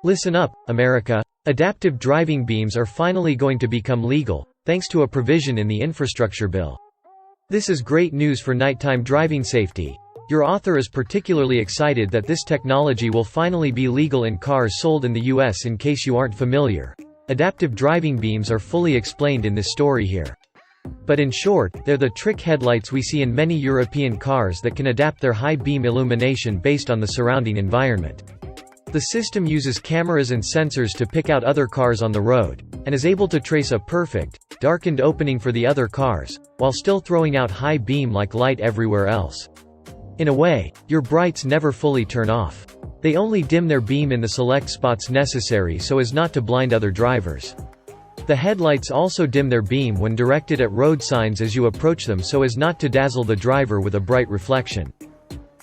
Listen up, America. Adaptive driving beams are finally going to become legal, thanks to a provision in the infrastructure bill. This is great news for nighttime driving safety. Your author is particularly excited that this technology will finally be legal in cars sold in the US. In case you aren't familiar, adaptive driving beams are fully explained in this story here. But in short, they're the trick headlights we see in many European cars that can adapt their high beam illumination based on the surrounding environment. The system uses cameras and sensors to pick out other cars on the road, and is able to trace a perfect, darkened opening for the other cars, while still throwing out high beam-like light everywhere else. In a way, your brights never fully turn off. They only dim their beam in the select spots necessary so as not to blind other drivers. The headlights also dim their beam when directed at road signs as you approach them so as not to dazzle the driver with a bright reflection.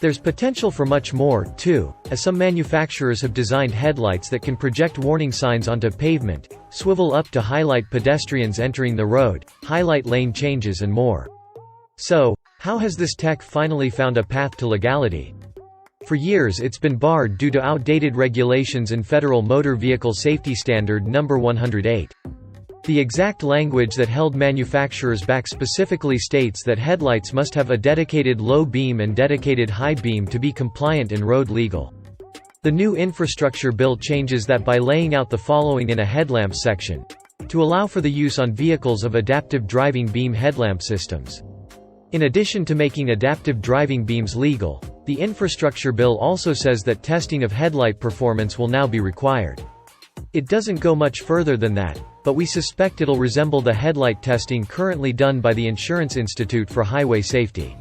There's potential for much more, too, as some manufacturers have designed headlights that can project warning signs onto pavement, swivel up to highlight pedestrians entering the road, highlight lane changes and more. So, how has this tech finally found a path to legality? For years it's been barred due to outdated regulations in Federal Motor Vehicle Safety Standard No. 108. The exact language that held manufacturers back specifically states that headlights must have a dedicated low beam and dedicated high beam to be compliant and road legal. The new infrastructure bill changes that by laying out the following in a headlamp section, to allow for the use on vehicles of adaptive driving beam headlamp systems. In addition to making adaptive driving beams legal, the infrastructure bill also says that testing of headlight performance will now be required. It doesn't go much further than that, but we suspect it'll resemble the headlight testing currently done by the Insurance Institute for Highway Safety.